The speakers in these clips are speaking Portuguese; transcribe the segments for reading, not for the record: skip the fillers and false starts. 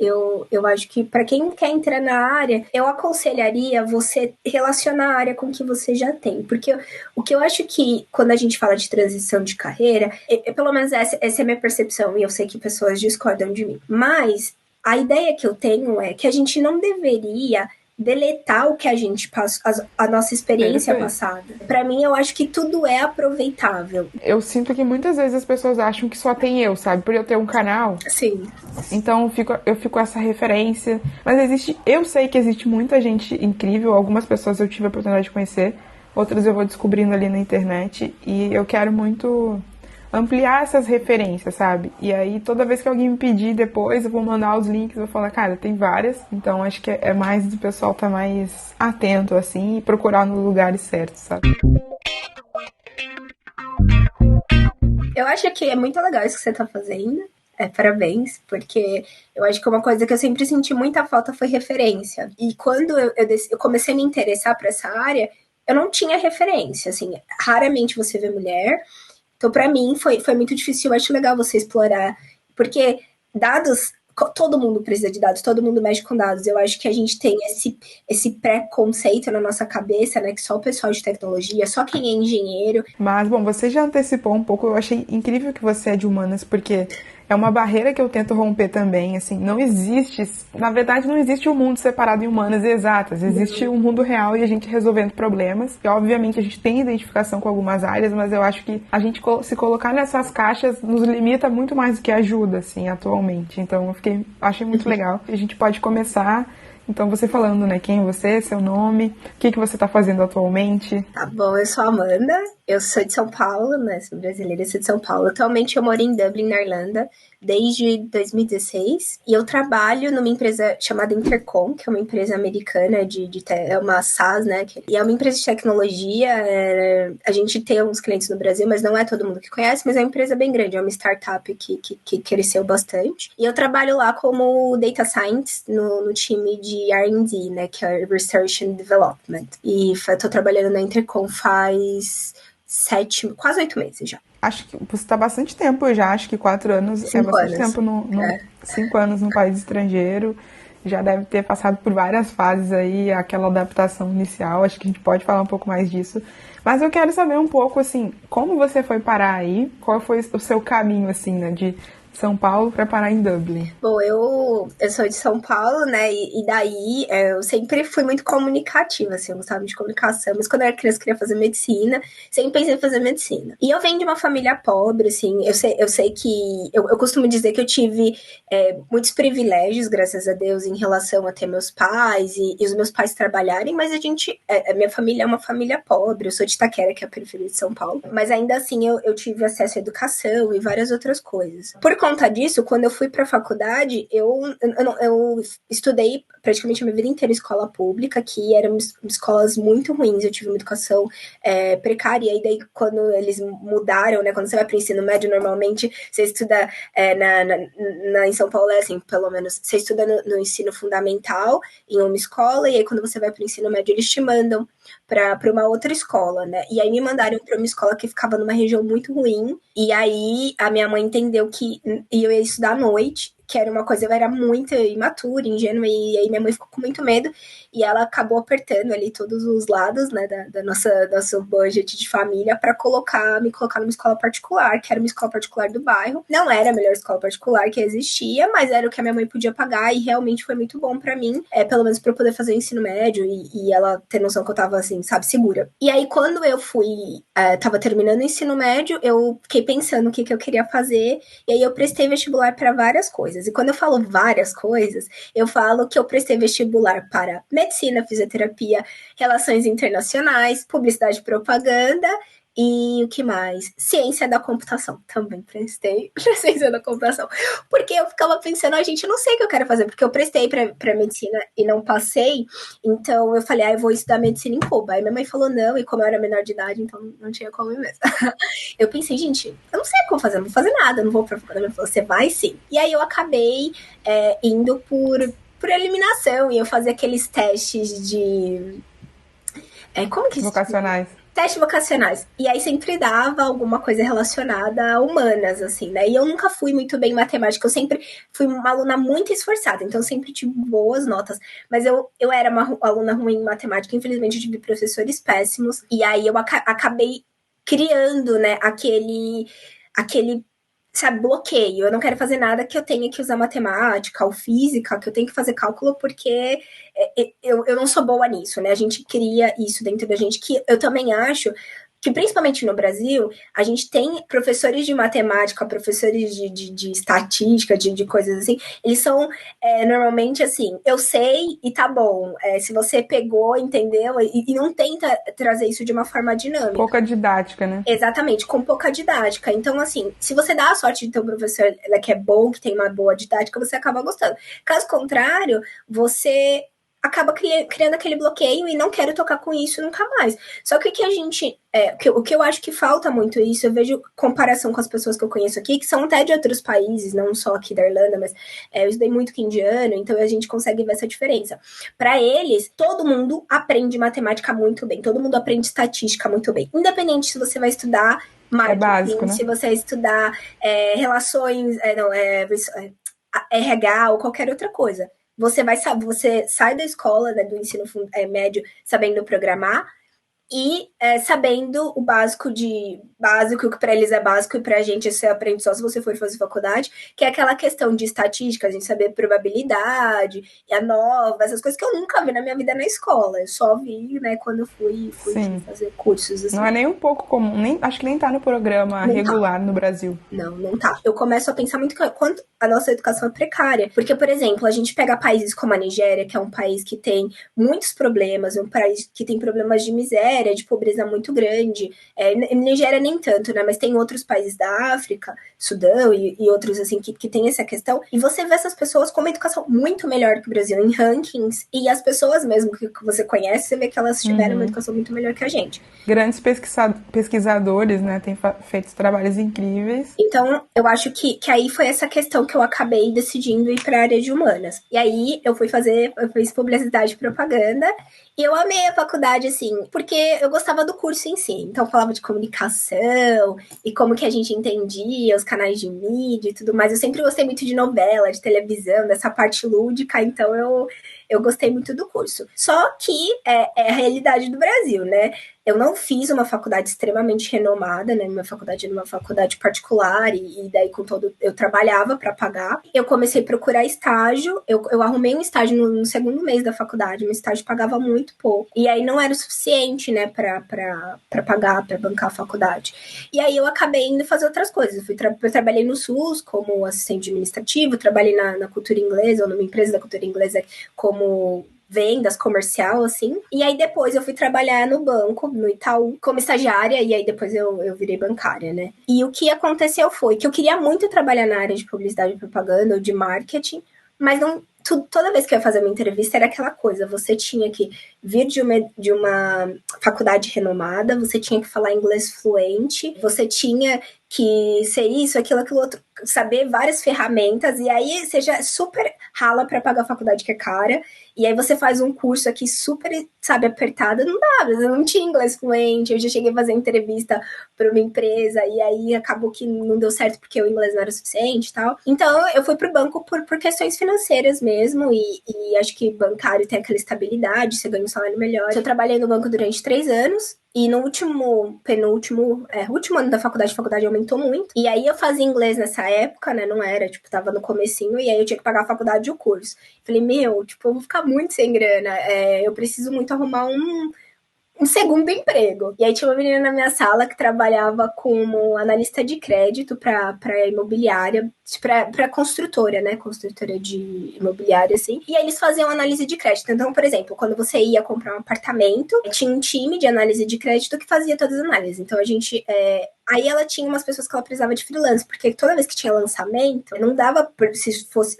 Eu acho que para quem quer entrar na área, eu aconselharia você relacionar a área com o que você já tem. Porque o que eu acho que, quando a gente fala de transição de carreira, pelo menos essa é a minha percepção, e eu sei que pessoas discordam de mim. Mas a ideia que eu tenho é que a gente não deveria deletar o que a gente passou, a nossa experiência passada. Para mim, eu acho que tudo é aproveitável. Eu sinto que muitas vezes as pessoas acham que só tem eu, sabe? Por eu ter um canal. Sim. Então eu fico com essa referência. Mas eu sei que existe muita gente incrível. Algumas pessoas eu tive a oportunidade de conhecer, outras eu vou descobrindo ali na internet. E eu quero muito ampliar essas referências, sabe? E aí, toda vez que alguém me pedir depois, eu vou mandar os links, eu vou falar, cara, tem várias. Então, acho que é mais do pessoal estar mais atento, assim, e procurar nos lugares certos, sabe? Eu acho que é muito legal isso que você tá fazendo. Parabéns, porque eu acho que uma coisa que eu sempre senti muita falta foi referência. E quando eu comecei a me interessar por essa área, eu não tinha referência, assim, raramente você vê mulher. Então, para mim, foi muito difícil. Eu acho legal você explorar, porque dados, todo mundo precisa de dados, todo mundo mexe com dados. Eu acho que a gente tem esse preconceito na nossa cabeça, né, que só o pessoal de tecnologia, só quem é engenheiro. Mas, bom, você já antecipou um pouco, eu achei incrível que você é de humanas, porque é uma barreira que eu tento romper também, assim, não existe, na verdade não existe um mundo separado em humanas e exatas, existe um mundo real e a gente resolvendo problemas, e obviamente a gente tem identificação com algumas áreas, mas eu acho que a gente se colocar nessas caixas nos limita muito mais do que ajuda, assim, atualmente, então achei muito legal, a gente pode começar. Então, você falando, né, quem é você, seu nome, o que você tá fazendo atualmente? Tá bom, eu sou a Amanda, eu sou de São Paulo, né, sou brasileira, sou de São Paulo. Atualmente eu moro em Dublin, na Irlanda, desde 2016, e eu trabalho numa empresa chamada Intercom, que é uma empresa americana é uma SaaS, né, e é uma empresa de tecnologia. A gente tem alguns clientes no Brasil, mas não é todo mundo que conhece, mas é uma empresa bem grande, é uma startup que cresceu bastante. E eu trabalho lá como Data Science no time de R&D, né, que é Research and Development. E tô trabalhando na Intercom faz quase 8 meses já. Acho que você está há bastante tempo já, acho que 4 anos 5 é bastante anos. tempo 5 anos no país estrangeiro. Já deve ter passado por várias fases aí, aquela adaptação inicial, acho que a gente pode falar um pouco mais disso. Mas eu quero saber um pouco, assim, como você foi parar aí, qual foi o seu caminho, assim, né, de São Paulo para parar em Dublin? Bom, eu sou de São Paulo, né? E daí eu sempre fui muito comunicativa, assim, eu gostava de comunicação, mas quando eu era criança eu queria fazer medicina, sempre pensei em fazer medicina. E eu venho de uma família pobre, assim, eu sei que. Eu costumo dizer que eu tive muitos privilégios, graças a Deus, em relação a ter meus pais e os meus pais trabalharem, mas a minha família é uma família pobre, eu sou de Itaquera, que é a periferia de São Paulo, mas ainda assim eu tive acesso à educação e várias outras coisas. Por conta disso, quando eu fui para a faculdade, eu estudei praticamente a minha vida inteira em escola pública, que eram escolas muito ruins, eu tive uma educação precária, e daí quando eles mudaram, né, quando você vai para o ensino médio, normalmente você estuda em São Paulo, é assim, pelo menos, você estuda no ensino fundamental, em uma escola, e aí quando você vai para o ensino médio, eles te mandam para uma outra escola, né? E aí me mandaram para uma escola que ficava numa região muito ruim. E aí a minha mãe entendeu que eu ia estudar à noite, que era uma coisa, eu era muito imatura, ingênua, e aí minha mãe ficou com muito medo, e ela acabou apertando ali todos os lados, né, da nosso budget de família para me colocar numa escola particular, que era uma escola particular do bairro. Não era a melhor escola particular que existia, mas era o que a minha mãe podia pagar, e realmente foi muito bom para mim, pelo menos para eu poder fazer o ensino médio e ela ter noção que eu tava, assim, sabe, segura. E aí, quando eu tava terminando o ensino médio, eu fiquei pensando o que eu queria fazer, e aí eu prestei vestibular para várias coisas. E quando eu falo várias coisas, eu falo que eu prestei vestibular para medicina, fisioterapia, relações internacionais, publicidade e propaganda, e o que mais? Ciência da computação. Também prestei para ciência da computação. Porque eu ficava pensando, gente, eu não sei o que eu quero fazer, porque eu prestei para medicina e não passei, então eu falei, eu vou estudar medicina em Cuba. Aí minha mãe falou não, e como eu era menor de idade, então não tinha como ir mesmo. Eu pensei, gente, eu não sei o que eu vou fazer, não vou fazer nada, não vou pra faculdade. Ela falou, você vai sim. E aí eu acabei indo por eliminação, e eu fazia aqueles testes de... como que Vocacionais. testes vocacionais. E aí sempre dava alguma coisa relacionada a humanas, assim, né? E eu nunca fui muito bem em matemática, eu sempre fui uma aluna muito esforçada, então eu sempre tive boas notas. Mas eu era uma aluna ruim em matemática, infelizmente eu tive professores péssimos, e aí eu acabei criando, né, aquele sabe, bloqueio. Eu não quero fazer nada que eu tenha que usar matemática ou física, que eu tenho que fazer cálculo, porque eu não sou boa nisso, né? A gente cria isso dentro da gente, que eu também acho que, principalmente no Brasil, a gente tem professores de matemática, professores de estatística, de coisas assim, eles são normalmente assim, eu sei e tá bom. Se você pegou, entendeu, e não tenta trazer isso de uma forma dinâmica. Pouca didática, né? Exatamente, com pouca didática. Então, assim, se você dá a sorte de ter um professor que é bom, que tem uma boa didática, você acaba gostando. Caso contrário, você acaba criando aquele bloqueio e não quero tocar com isso nunca mais. Só que o que a gente... o que eu acho que falta muito isso, eu vejo comparação com as pessoas que eu conheço aqui, que são até de outros países, não só aqui da Irlanda, mas eu estudei muito com indiano, então a gente consegue ver essa diferença. Para eles, todo mundo aprende matemática muito bem, todo mundo aprende estatística muito bem. Independente se você vai estudar marketing, básico, né? se você vai estudar relações, RH ou qualquer outra coisa. Você sai da escola, né, do ensino médio, sabendo programar e sabendo o básico, que para eles é básico e para a gente você aprende só se você for fazer faculdade, que é aquela questão de estatística, a gente saber probabilidade, e a nova, essas coisas que eu nunca vi na minha vida na escola. Eu só vi, né, quando eu fui fazer cursos. Assim. Não é nem um pouco comum, acho que nem tá no programa não regular no Brasil. Não tá. Eu começo a pensar muito quanto a nossa educação é precária. Porque, por exemplo, a gente pega países como a Nigéria, que é um país que tem muitos problemas, um país que tem problemas de miséria, de pobreza muito grande. Nigéria nem tanto, né? Mas tem outros países da África, Sudão e outros, assim, que tem essa questão. E você vê essas pessoas com uma educação muito melhor que o Brasil em rankings. E as pessoas mesmo que você conhece, você vê que elas tiveram uma educação muito melhor que a gente. Grandes pesquisadores, né? Têm feito trabalhos incríveis. Então, eu acho que aí foi essa questão que eu acabei decidindo ir para a área de humanas. E aí, eu fiz publicidade e propaganda, e eu amei a faculdade, assim, porque eu gostava do curso em si. Então, eu falava de comunicação, e como que a gente entendia os canais de mídia e tudo mais. Eu sempre gostei muito de novela, de televisão, dessa parte lúdica, então eu gostei muito do curso. Só que é a realidade do Brasil, né? Eu não fiz uma faculdade extremamente renomada, né? Minha faculdade era uma faculdade particular e daí eu trabalhava para pagar. Eu comecei a procurar estágio, eu arrumei um estágio no segundo mês da faculdade, meu estágio pagava muito pouco. E aí não era o suficiente, né, para pagar, para bancar a faculdade. E aí eu acabei indo fazer outras coisas. Eu trabalhei no SUS como assistente administrativo, trabalhei na cultura inglesa, ou numa empresa da cultura inglesa como vendas comercial, assim. E aí depois eu fui trabalhar no banco, no Itaú, como estagiária, e aí depois eu virei bancária, né? E o que aconteceu foi que eu queria muito trabalhar na área de publicidade e propaganda ou de marketing, mas não... Toda vez que eu ia fazer uma entrevista era aquela coisa, você tinha que vir de uma faculdade renomada, você tinha que falar inglês fluente, você tinha que ser isso, aquilo outro, saber várias ferramentas, e aí você já super rala para pagar a faculdade que é cara, e aí você faz um curso aqui super, sabe, apertado, não dava, eu não tinha inglês fluente, eu já cheguei a fazer entrevista para uma empresa, e aí acabou que não deu certo porque o inglês não era suficiente e tal. Então eu fui pro banco por questões financeiras mesmo, e acho que bancário tem aquela estabilidade, você ganha um salário melhor. Eu trabalhei no banco durante 3 anos, e no último ano da faculdade, a faculdade aumentou muito. E aí eu fazia inglês nessa época, né? Não era, tipo, tava no comecinho, e aí eu tinha que pagar a faculdade e o curso. Falei, eu vou ficar muito sem grana. Eu preciso muito arrumar um segundo emprego. E aí tinha uma menina na minha sala que trabalhava como analista de crédito para imobiliária, para construtora, né? Construtora de imobiliária, assim. E aí eles faziam análise de crédito. Então, por exemplo, quando você ia comprar um apartamento, tinha um time de análise de crédito que fazia todas as análises. Então, a gente... Aí ela tinha umas pessoas que ela precisava de freelance, porque toda vez que tinha lançamento, não dava,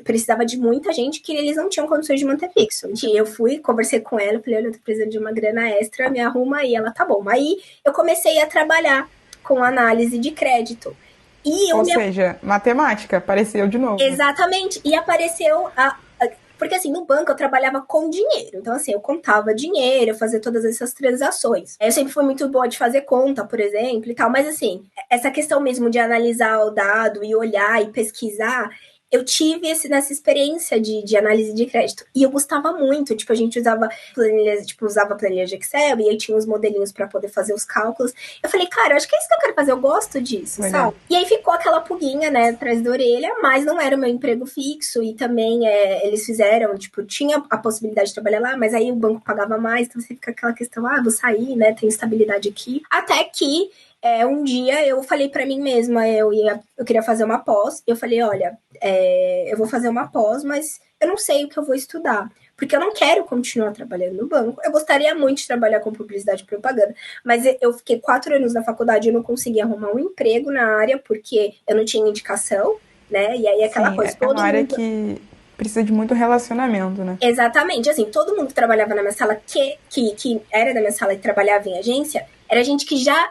precisava de muita gente que eles não tinham condições de manter fixo. E eu conversei com ela, falei, olha, eu tô precisando de uma grana extra, me arruma aí. Ela, tá bom. Aí eu comecei a trabalhar com análise de crédito. Ou seja, matemática, apareceu de novo. Exatamente. E apareceu Porque, assim, no banco eu trabalhava com dinheiro. Então, assim, eu contava dinheiro, eu fazia todas essas transações. Eu sempre fui muito boa de fazer conta, por exemplo, e tal. Mas, assim, essa questão mesmo de analisar o dado e olhar e pesquisar, eu tive nessa experiência de análise de crédito. E eu gostava muito. Tipo, a gente usava planilha de Excel e aí tinha os modelinhos para poder fazer os cálculos. Eu falei, cara, eu acho que é isso que eu quero fazer. Eu gosto disso, sabe? E aí ficou aquela pulguinha, né, atrás da orelha, mas não era o meu emprego fixo. E também eles fizeram, tipo, tinha a possibilidade de trabalhar lá, mas aí o banco pagava mais. Então você fica aquela questão, vou sair, né, tem estabilidade aqui. Até que um dia eu falei para mim mesma, eu queria fazer uma pós. Eu falei, olha, eu vou fazer uma pós, mas eu não sei o que eu vou estudar. Porque eu não quero continuar trabalhando no banco. Eu gostaria muito de trabalhar com publicidade e propaganda, mas eu fiquei 4 anos na faculdade e eu não consegui arrumar um emprego na área porque eu não tinha indicação, né? E aí aquela coisa, é uma área que precisa de muito relacionamento, né? Exatamente, assim, todo mundo que trabalhava na minha sala, que era da minha sala e trabalhava em agência, era gente que já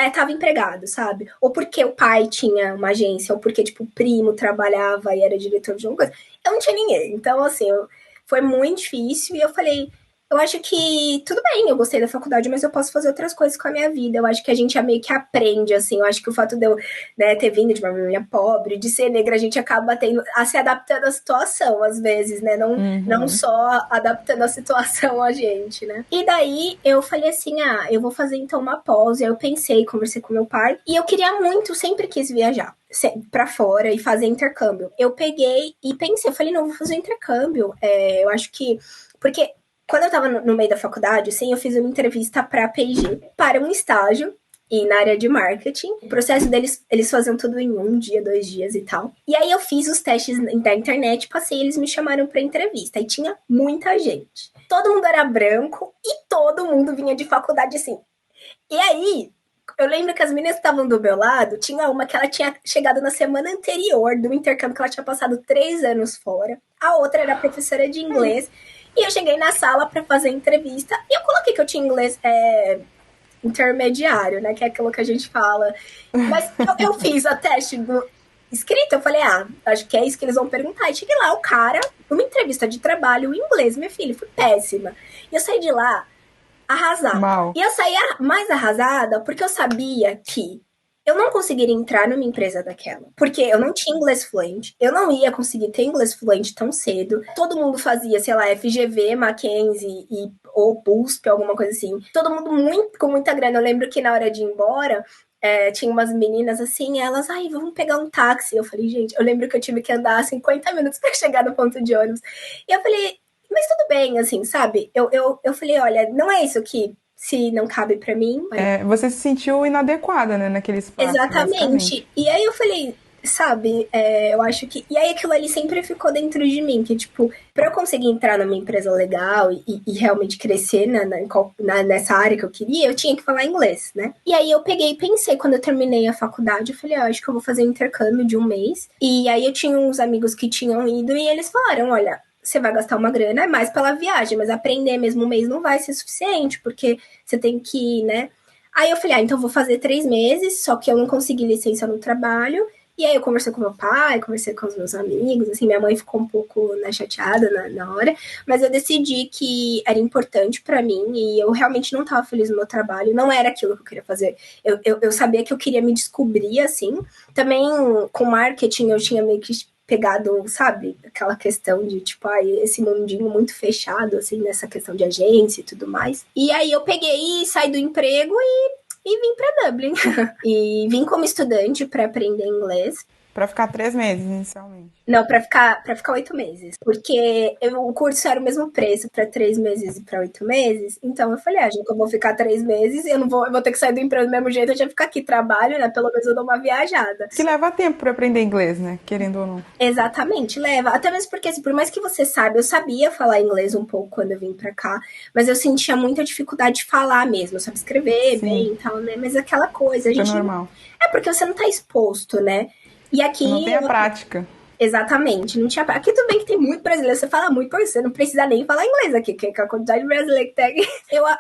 estava empregado, sabe? Ou porque o pai tinha uma agência, ou porque, tipo, o primo trabalhava e era diretor de alguma coisa. Eu não tinha ninguém. Então, assim, foi muito difícil e eu falei, eu acho que tudo bem, eu gostei da faculdade, mas eu posso fazer outras coisas com a minha vida. Eu acho que a gente meio que aprende, assim. Eu acho que o fato de eu, né, ter vindo de uma família pobre, de ser negra, a gente acaba se adaptando à situação, às vezes, né? Não só adaptando a situação a gente, né? E daí eu falei assim, eu vou fazer então uma pós. E aí eu pensei, conversei com meu pai, e eu queria muito, sempre quis viajar pra fora e fazer intercâmbio. Eu peguei e pensei, eu falei, não, vou fazer intercâmbio. Eu acho que... Porque quando eu tava no meio da faculdade, assim, eu fiz uma entrevista pra P&G para um estágio e na área de marketing. O processo deles, eles faziam tudo em 1 dia, 2 dias e tal. E aí eu fiz os testes da internet, passei, eles me chamaram pra entrevista. E tinha muita gente. Todo mundo era branco e todo mundo vinha de faculdade, assim. E aí, eu lembro que as meninas que estavam do meu lado, tinha uma que ela tinha chegado na semana anterior do intercâmbio, que ela tinha passado 3 anos fora. A outra era professora de inglês. E eu cheguei na sala para fazer a entrevista e eu coloquei que eu tinha inglês intermediário, né? Que é aquilo que a gente fala. Mas eu fiz a teste do escrito, eu falei, acho que é isso que eles vão perguntar. E cheguei lá, o cara, numa entrevista de trabalho, em inglês, minha filha, foi péssima. E eu saí de lá arrasada. Mal. E eu saí mais arrasada porque eu sabia que eu não conseguiria entrar numa empresa daquela. Porque eu não tinha inglês fluente. Eu não ia conseguir ter inglês fluente tão cedo. Todo mundo fazia, sei lá, FGV, Mackenzie ou USP, alguma coisa assim. Todo mundo com muita grana. Eu lembro que na hora de ir embora, tinha umas meninas assim, elas, vamos pegar um táxi. Eu falei, gente, eu lembro que eu tive que andar 50 minutos para chegar no ponto de ônibus. E eu falei, mas tudo bem, assim, sabe? Eu falei, olha, não é isso que se não cabe pra mim. Você se sentiu inadequada, né, naquele espaço. Exatamente. E aí eu falei, sabe, eu acho que... E aí aquilo ali sempre ficou dentro de mim, que, tipo, pra eu conseguir entrar numa empresa legal e realmente crescer nessa área que eu queria, eu tinha que falar inglês, né? E aí eu peguei e pensei, quando eu terminei a faculdade, eu falei, acho que eu vou fazer um intercâmbio de 1 mês. E aí eu tinha uns amigos que tinham ido e eles falaram, olha, você vai gastar uma grana, é mais pela viagem, mas aprender mesmo 1 mês não vai ser suficiente, porque você tem que, né? Aí eu falei, então eu vou fazer 3 meses, só que eu não consegui licença no trabalho. E aí eu conversei com meu pai, conversei com os meus amigos, assim, minha mãe ficou um pouco, né, chateada na hora, mas eu decidi que era importante pra mim e eu realmente não tava feliz no meu trabalho, não era aquilo que eu queria fazer. Eu sabia que eu queria me descobrir, assim. Também com marketing eu tinha meio que pegado, sabe, aquela questão de, tipo, esse mundinho muito fechado, assim, nessa questão de agência e tudo mais. E aí eu peguei e saí do emprego e vim pra Dublin. E vim como estudante para aprender inglês. Pra ficar 3 meses, inicialmente. Não, pra ficar 8 meses. Porque o curso era o mesmo preço pra 3 meses e pra 8 meses. Então eu falei, gente, eu vou ficar 3 meses e eu vou ter que sair do emprego do mesmo jeito, eu já ficar aqui trabalho, né? Pelo menos eu dou uma viajada. Que leva tempo pra aprender inglês, né? Querendo ou não. Exatamente, leva. Até mesmo porque, assim, por mais que você saiba, eu sabia falar inglês um pouco quando eu vim pra cá, mas eu sentia muita dificuldade de falar mesmo. Eu sabia escrever bem e tal, né? Mas aquela coisa, a gente... É normal. Porque você não tá exposto, né? E aqui... Não tem a prática. Exatamente, não tinha... Aqui tudo bem que tem muito brasileiro, você fala muito, porque você não precisa nem falar inglês aqui, que é a quantidade de brasileiro que tem.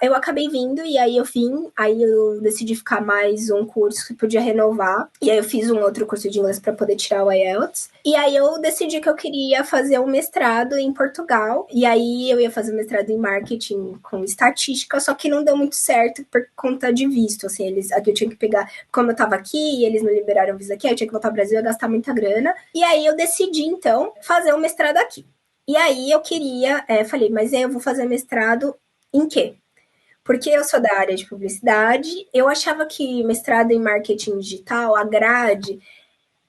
Eu acabei vindo, e aí eu decidi ficar mais um curso que podia renovar, e aí eu fiz um outro curso de inglês pra poder tirar o IELTS, E aí eu decidi que eu queria fazer um mestrado em Portugal. E aí eu ia fazer um mestrado em marketing com estatística, só que não deu muito certo por conta de visto. Assim, aqui eu tinha que pegar, como eu tava aqui, eles não liberaram visto aqui, aí eu tinha que voltar ao Brasil e gastar muita grana. E aí eu decidi, então, fazer um mestrado aqui. E aí eu queria, falei, mas eu vou fazer mestrado em quê? Porque eu sou da área de publicidade, eu achava que mestrado em marketing digital, a grade,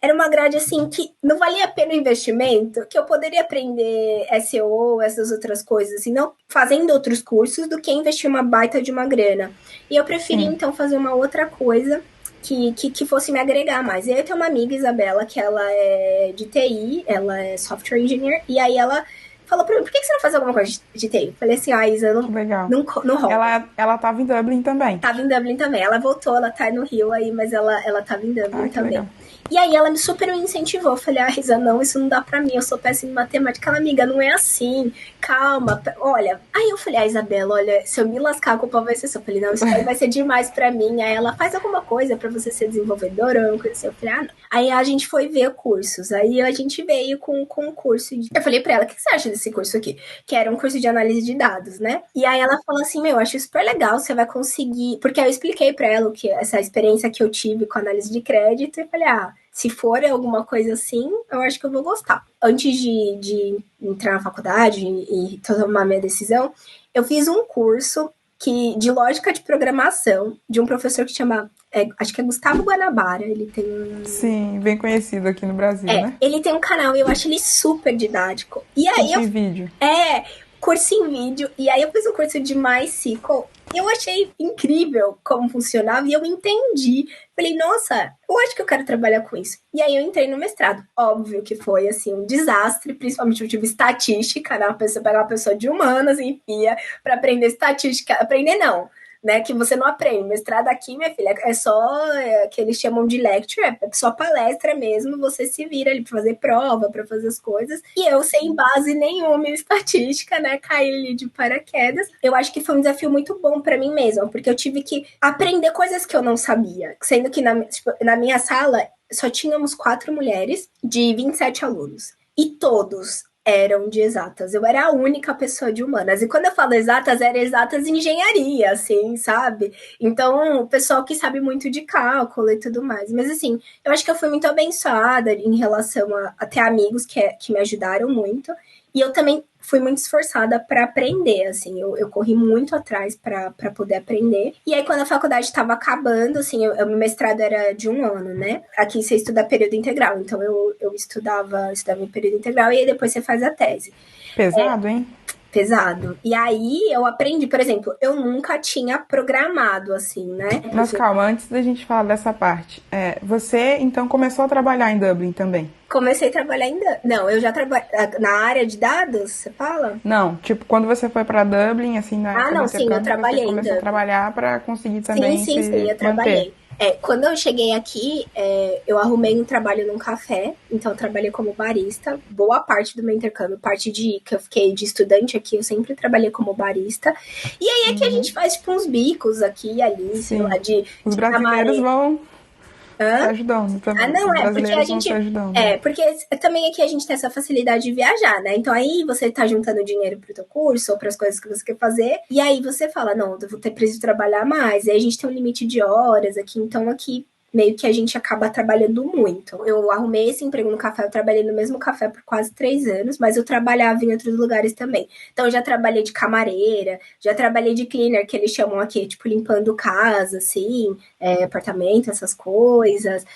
era uma grade assim que não valia a pena o investimento, que eu poderia aprender SEO, essas outras coisas, assim, não fazendo outros cursos, do que investir uma baita de uma grana. E eu preferi, então, fazer uma outra coisa que fosse me agregar mais. E aí eu tenho uma amiga, Isabela, que ela é de TI, ela é software engineer, e aí ela falou pra mim, por que você não faz alguma coisa de TI? Eu falei assim, Isa, não rola. Ela tava em Dublin também. Tava em Dublin também. Ela voltou, ela tá no Rio aí, mas ela tava em Dublin também. Legal. E aí ela me super me incentivou. Eu falei, Isa, não, isso não dá pra mim, eu sou péssima em matemática. Ela, amiga, não é assim, calma, olha. Aí eu falei, Isabela, olha, se eu me lascar, a culpa vai ser sua. Eu falei, não, isso aí vai ser demais pra mim. Aí ela, faz alguma coisa pra você ser desenvolvedora ou coisa assim. Eu falei, não. Aí a gente foi ver cursos. Aí a gente veio com um curso. Eu falei pra ela, o que você acha desse curso aqui? Que era um curso de análise de dados, né? E aí ela falou assim, eu acho super legal, você vai conseguir... Porque eu expliquei pra ela que essa experiência que eu tive com análise de crédito, e falei, se for alguma coisa assim, eu acho que eu vou gostar. Antes de entrar na faculdade e tomar minha decisão, eu fiz um curso de lógica de programação, de um professor que chama, acho que é Gustavo Guanabara, ele tem Sim, bem conhecido aqui no Brasil, né? Ele tem um canal e eu acho ele super didático. E aí curso em vídeo. Curso em vídeo. E aí eu fiz um curso de MySQL. E eu achei incrível como funcionava e eu entendi. Falei, nossa, eu acho que eu quero trabalhar com isso. E aí eu entrei no mestrado. Óbvio que foi, assim, um desastre, principalmente eu tive estatística, né? Pegar uma pessoa de humanas e enfia para aprender estatística. Aprender não, né? Que você não aprende. Mestrado aqui, minha filha, é só que eles chamam de lecture, é só palestra mesmo, você se vira ali pra fazer prova, pra fazer as coisas. E eu, sem base nenhuma em estatística, né, caí ali de paraquedas. Eu acho que foi um desafio muito bom pra mim mesma, porque eu tive que aprender coisas que eu não sabia. Sendo que na minha sala só tínhamos 4 mulheres de 27 alunos. E todos eram de exatas. Eu era a única pessoa de humanas. E quando eu falo exatas, era exatas em engenharia, assim, sabe? Então, o pessoal que sabe muito de cálculo e tudo mais. Mas, assim, eu acho que eu fui muito abençoada em relação a ter amigos que me ajudaram muito. E eu também fui muito esforçada para aprender, assim, eu corri muito atrás para poder aprender. E aí, quando a faculdade estava acabando, assim, o meu mestrado era de 1 ano, né? Aqui você estuda período integral, então eu estudava em período integral e aí depois você faz a tese. Pesado, hein? Pesado. E aí eu aprendi, por exemplo, eu nunca tinha programado, assim, né? Mas calma, antes da gente falar dessa parte, você então começou a trabalhar em Dublin também? Comecei a trabalhar Não, eu já trabalhei na área de dados, você fala? Não, tipo, quando você foi pra Dublin, assim, não, sim, eu trabalhei. Você começou a trabalhar pra conseguir também sim, eu trabalhei. Quando eu cheguei aqui, eu arrumei um trabalho num café, então eu trabalhei como barista. Boa parte do meu intercâmbio, parte que eu fiquei de estudante aqui, eu sempre trabalhei como barista. E aí é que a gente faz, tipo, uns bicos aqui e ali, sei lá, Os brasileiros vão ajudando também. Não, porque a gente... porque também aqui a gente tem essa facilidade de viajar, né? Então aí você tá juntando dinheiro pro teu curso ou pras coisas que você quer fazer, e aí você fala, não, eu vou ter preciso trabalhar mais. E aí a gente tem um limite de horas aqui, então aqui meio que a gente acaba trabalhando muito. Eu arrumei esse emprego no café, eu trabalhei no mesmo café por quase 3 anos, mas eu trabalhava em outros lugares também. Então eu já trabalhei de camareira, já trabalhei de cleaner, que eles chamam aqui, tipo, limpando casa, assim, apartamento, essas coisas.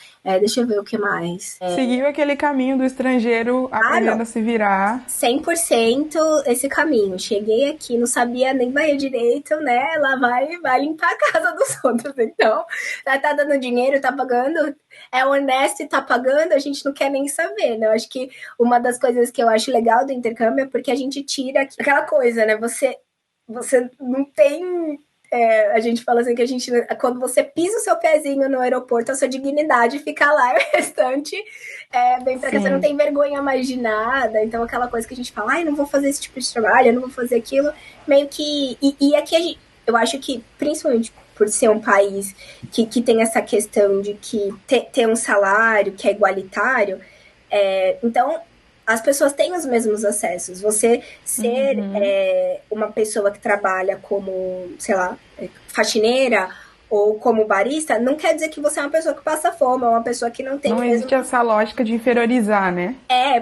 Deixa eu ver o que mais. Seguiu aquele caminho do estrangeiro aprendendo a se virar. 100% esse caminho. Cheguei aqui, não sabia nem banhar direito, né? Lá vai limpar a casa dos outros. Então, tá dando dinheiro, tá pagando, é honesto e tá pagando, a gente não quer nem saber, né? Eu acho que uma das coisas que eu acho legal do intercâmbio é porque a gente tira aquela coisa, né? Você não tem... a gente fala assim que a gente, quando você pisa o seu pezinho no aeroporto, a sua dignidade fica lá e o restante bem pra cá, você não tem vergonha mais de nada. Então aquela coisa que a gente fala, não vou fazer esse tipo de trabalho, eu não vou fazer aquilo, meio que... E aqui eu acho que, principalmente por ser um país que tem essa questão de que ter um salário que é igualitário, Então, as pessoas têm os mesmos acessos. Você ser uma pessoa que trabalha como, sei lá, faxineira ou como barista, não quer dizer que você é uma pessoa que passa fome, é uma pessoa que não tem Não existe essa lógica de inferiorizar, né?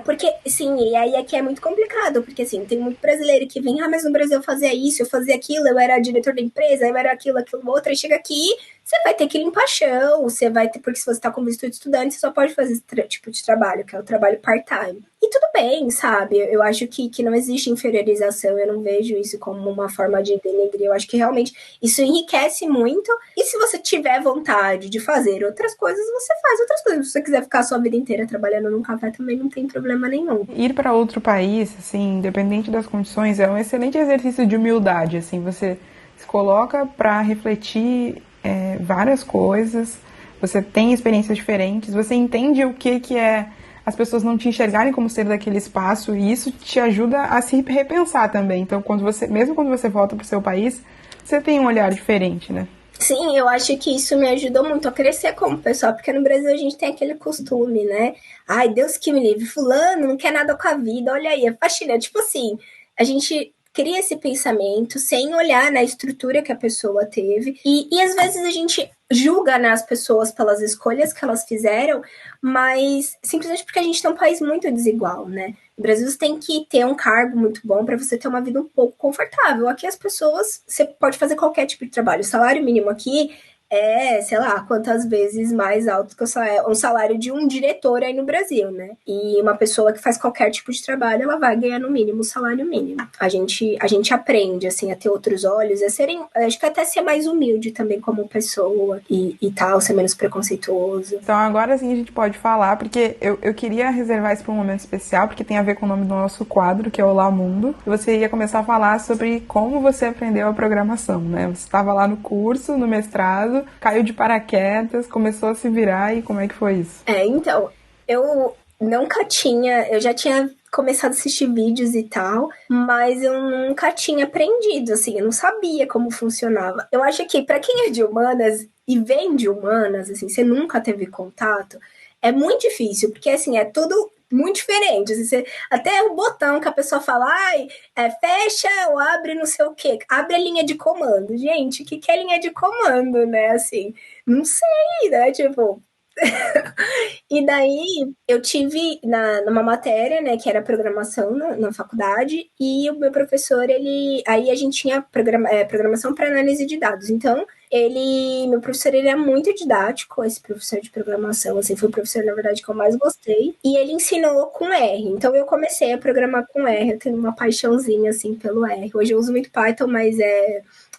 Porque, sim, e aí é que é muito complicado, porque, assim, tem muito brasileiro que vem, mas no Brasil eu fazia isso, eu fazia aquilo, eu era diretor da empresa, eu era aquilo, outro, aí chega aqui, você vai ter que limpar chão, você vai ter, porque se você tá com visto de estudante, você só pode fazer esse tipo de trabalho, que é o trabalho part-time. E tudo bem, sabe? Eu acho que não existe inferiorização, eu não vejo isso como uma forma de denegrir, eu acho que realmente isso enriquece muito, e se você tiver vontade de fazer outras coisas, você faz outras coisas. Se você quiser ficar a sua vida inteira trabalhando num café, também não tem problema nenhum. Ir para outro país, assim, independente das condições, é um excelente exercício de humildade, assim, você se coloca para refletir várias coisas, você tem experiências diferentes, você entende o que é as pessoas não te enxergarem como ser daquele espaço, e isso te ajuda a se repensar também. Então, mesmo quando você volta pro seu país, você tem um olhar diferente, né? Sim, eu acho que isso me ajudou muito a crescer como pessoa, porque no Brasil a gente tem aquele costume, né? Ai, Deus que me livre, fulano não quer nada com a vida, olha aí, é faxina. Tipo assim, a gente cria esse pensamento sem olhar na estrutura que a pessoa teve, e às vezes a gente julga, né, as pessoas pelas escolhas que elas fizeram, mas simplesmente porque a gente tem um país muito desigual, né? No Brasil você tem que ter um cargo muito bom para você ter uma vida um pouco confortável. Aqui as pessoas, você pode fazer qualquer tipo de trabalho. O salário mínimo aqui é, sei lá, quantas vezes mais alto que um salário de um diretor aí no Brasil, né? E uma pessoa que faz qualquer tipo de trabalho, ela vai ganhar no mínimo o salário mínimo. A gente aprende, assim, a ter outros olhos, acho que até ser mais humilde também como pessoa e tal, ser menos preconceituoso. Então agora sim a gente pode falar, porque eu queria reservar isso para um momento especial, porque tem a ver com o nome do nosso quadro, que é Olá Mundo. E você ia começar a falar sobre como você aprendeu a programação, né? Você estava lá no curso, no mestrado, caiu de paraquedas, começou a se virar, e como é que foi isso? Então, eu já tinha começado a assistir vídeos e tal, mas eu nunca tinha aprendido, assim, eu não sabia como funcionava. Eu acho que para quem é de humanas e vem de humanas, assim, você nunca teve contato, é muito difícil, porque, assim, é tudo muito diferente. Assim, até o botão que a pessoa fala, fecha ou abre não sei o quê, abre a linha de comando. Gente, o que é linha de comando, né? Assim, não sei, né? Tipo, e daí eu tive numa matéria, né, que era programação na faculdade, e o meu professor, aí a gente tinha programação para análise de dados. Então, meu professor, ele é muito didático, esse professor de programação, assim, foi o professor, na verdade, que eu mais gostei, e ele ensinou com R. Então, eu comecei a programar com R, eu tenho uma paixãozinha, assim, pelo R. Hoje eu uso muito Python, mas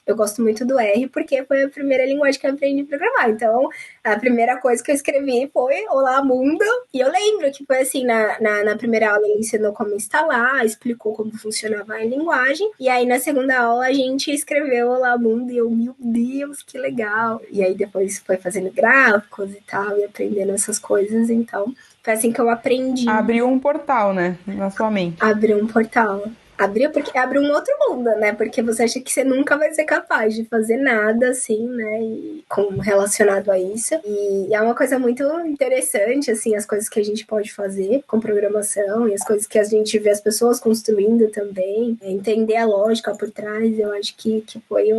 eu gosto muito do R, porque foi a primeira linguagem que eu aprendi a programar. Então, a primeira coisa que eu escrevi foi Olá Mundo. E eu lembro que foi assim, na primeira aula ele ensinou como instalar, explicou como funcionava a linguagem. E aí na segunda aula a gente escreveu Olá Mundo e eu, meu Deus, que legal. E aí depois foi fazendo gráficos e tal, e aprendendo essas coisas. Então, foi assim que eu aprendi. Abriu um portal, né, na sua mente. Abriu um portal. Porque abre um outro mundo, né? Porque você acha que você nunca vai ser capaz de fazer nada assim, né? Relacionado a isso. E é uma coisa muito interessante, assim, as coisas que a gente pode fazer com programação e as coisas que a gente vê as pessoas construindo também. Entender a lógica por trás, eu acho que foi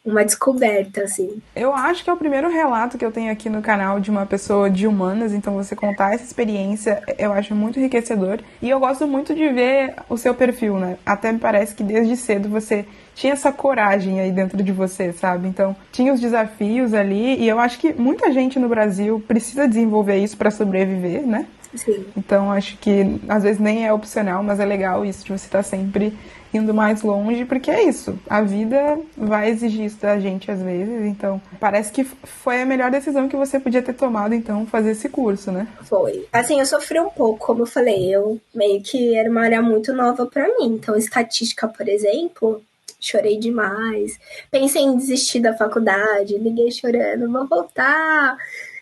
uma descoberta, assim. Eu acho que é o primeiro relato que eu tenho aqui no canal de uma pessoa de humanas, então você contar essa experiência eu acho muito enriquecedor. E eu gosto muito de ver o seu perfil, né? Até me parece que desde cedo você tinha essa coragem aí dentro de você, sabe? Então, tinha os desafios ali, e eu acho que muita gente no Brasil precisa desenvolver isso para sobreviver, né? Sim. Então, acho que às vezes nem é opcional, mas é legal isso de você estar sempre indo mais longe, porque é isso, a vida vai exigir isso da gente às vezes, então parece que foi a melhor decisão que você podia ter tomado, então, fazer esse curso, né? Foi. Assim, eu sofri um pouco, como eu falei, eu meio que era uma área muito nova pra mim, então estatística, por exemplo, chorei demais, pensei em desistir da faculdade, liguei chorando, vou voltar,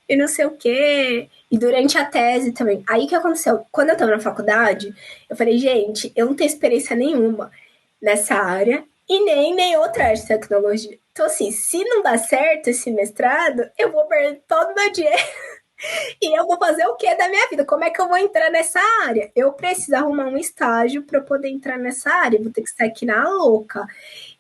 e não sei o quê. E durante a tese também. Aí o que aconteceu? Quando eu tava na faculdade, eu falei, gente, eu não tenho experiência nenhuma nessa área e nem outra área de tecnologia. Então, assim, se não dá certo esse mestrado, eu vou perder todo o meu dinheiro E eu vou fazer o que da minha vida? Como é que eu vou entrar nessa área? Eu preciso arrumar um estágio para poder entrar nessa área. Vou ter que estar aqui na louca.